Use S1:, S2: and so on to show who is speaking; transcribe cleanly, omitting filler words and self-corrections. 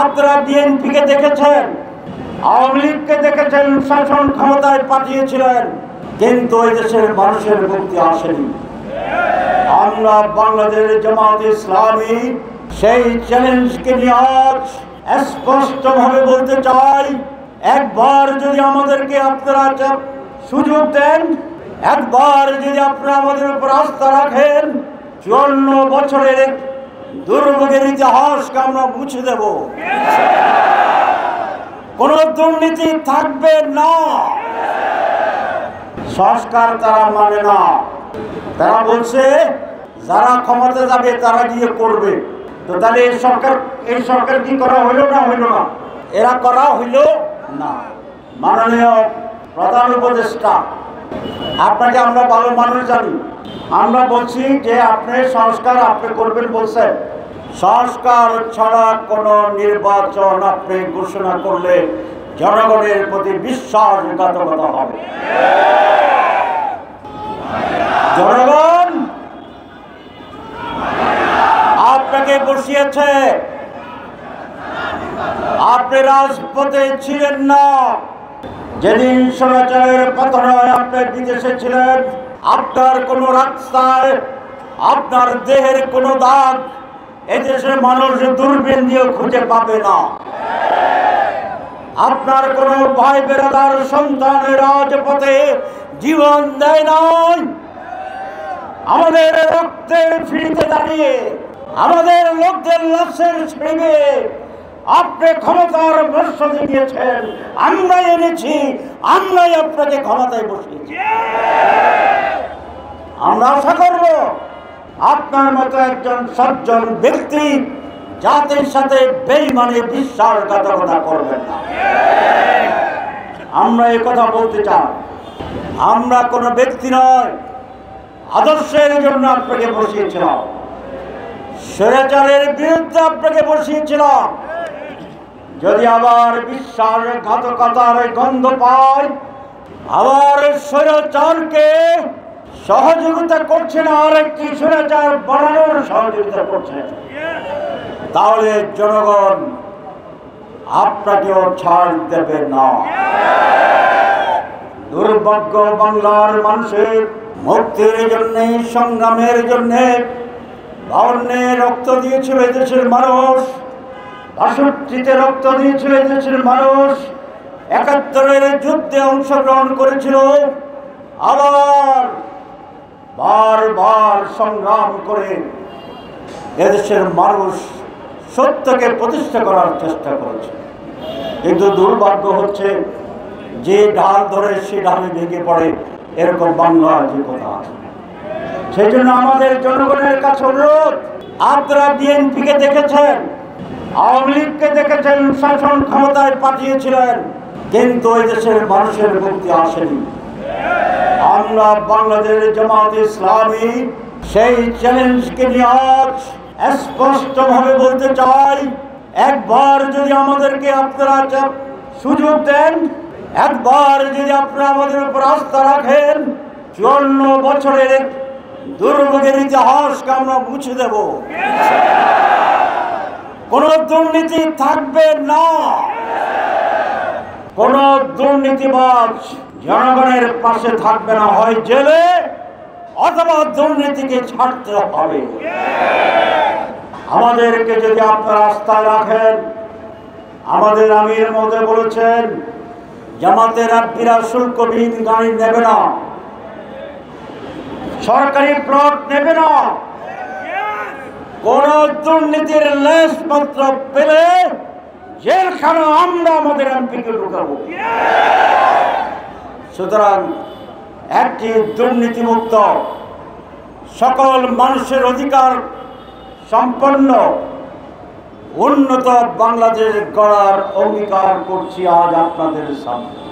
S1: আপনারা বিএনপিকে দেখেছেন, আওয়ামী লীগকে দেখেছেন, শাসন ক্ষমতায় পাঠিয়েছিলেন, কিন্তু এই দেশের মানুষের মুক্তি আসেনি। আমরা বাংলাদেশ জামাত ইসলামী সেই চ্যালেঞ্জকে নিয়ে আজ স্পষ্টভাবে বলতে চাই, একবার যদি আমাদেরকে আপনারা সুযোগ দেন, একবার যদি আপনারা আমাদের উপর আস্থা রাখেন, 54 বছরের দুর্ভোগের ইতিহাসকে আমরা মুছে দেব। কোন দুর্নীতি থাকবে না। সংস্কার তারা মানে না, তারা বলছে যারা ক্ষমতা যাবে তারা গিয়ে করবে। তো তাহলে এই সরকার কি করা হইল না? এরা করা হইল না। মাননীয় প্রধান উপদেষ্টা, আপনাকে আমরা ভালো মানুষ জানি, আমরা বলছি যে আপনি সংস্কার আপনি করবেন বলছেন, সংস্কার ছাড়া কোন নির্বাচন আপনি ঘোষণা করলে জনগণের প্রতি বিশ্বাসঘাতকতা হবে। জনগণ আপনাকে বসিয়েছে, আপনি রাজপথে ছিলেন না। যেদিন স্বৈরাচারের পতন হয় আপনি বিদেশে ছিলেন। আপনার কোন রাস্তায়, আপনার দেহের কোন দাগ এদেশের মানুষ দূরবীন দিয়ে খুঁজে পাবে না। আপনার কোন ভাই বেরাদার সন্তানের রাজপথে জীবন দেয় নাই। আমাদের রক্তের ফিরিতে দাঁড়িয়ে, আমাদের লোকদের লাশের ছিঁড়ে আপনি ক্ষমতার বর্ষণে দিয়েছেন, আমরাই এনেছি, আমরাই আপনাকে ক্ষমতায় বসিয়েছি। আমরা আশা করব আপনার মতো একজন সজ্জন ব্যক্তি জাতির সাথে বেঈমানি বিশ্বাসঘাতকতা করবেন না। আমরা এই কথা বলতে চাই, আমরা কোনো ব্যক্তি নয়, আদর্শের জন্য আপনাকে বসিয়েছিলাম, স্বৈরাচারের বিরুদ্ধে আপনাকে বসিয়েছিলাম। যদি আবার বিশ্বাসঘাতকতার গন্ধ পায়, আবার স্বৈরাচারকে সহযোগিতা করছেন, আর একটি স্বৈরাচার বাড়ানোর সহযোগিতা করছেন, তাহলে জনগণ আপনাকেও ছাড় দেবে না। দুর্ভাগ্য বাংলার মানুষের মুক্তির জন্য, সংগ্রামের জন্য বাউন্নে রক্ত দিয়েছিল এদেশের মানুষ, ৬২-তে রক্ত দিয়েছিল এদেশের মানুষ, ৭১-এর যুদ্ধে অংশগ্রহণ করেছিল, আবার বারবার সংগ্রাম করে এদেশের মানুষ সত্যকে প্রতিষ্ঠা করার চেষ্টা করেছে। কিন্তু দুর্ভাগ্য হচ্ছে যে ঢাল ধরে সে ঢালে ভেঙে পড়ে, এরকম বাংলার যে কথা আছে। সেই জন্য আমাদের জনগণের কাছে অনুরোধ, আপনারা বিএনপিকে দেখেছেন, আওয়ামী লীগকে দেখেছেন, শাসন ক্ষমতায় পাঠিয়েছিলেন, কিন্তু এই দেশের মানুষের মুক্তি আসেনি। আমরা বাংলাদেশ জামাত ইসলামী সেই চ্যালেঞ্জকে নিয়ে আজ স্পষ্টভাবে বলতে চাই, একবার যদি আমাদেরকে আপনারা সুযোগ দেন, একবার যদি আপনারা আমাদের উপর আস্থা রাখেন, 54 বছরের দুর্ভোগের ইতিহাসকে আমরা মুছে দেব। কোন দুর্নীতি থাকবে না। কোন দুর্নীতিবাজ জনগণের পাশে থাকবে না, হয় জেলে অথবা দুর্নীতিকে ছাড়তে হবে। আমাদেরকে যদি আপনারা আস্থায় রাখেন, আমাদের আমির মহোদয় বলেছেন জামাতের আত্মীরা শুল্কবিহীন গাড়ি নেবে না, সরকারি প্লট নেবে না, কোন দুর্নীতির লেশ মাত্র পেলে জেলখানা আমরা আমাদের এমপিকে ঢুকাবো। সুতরাং একটি দুর্নীতিমুক্ত, সকল মানুষের অধিকার সম্পন্ন উন্নত বাংলাদেশ গড়ার অঙ্গীকার করছি আজ আপনাদের সামনে।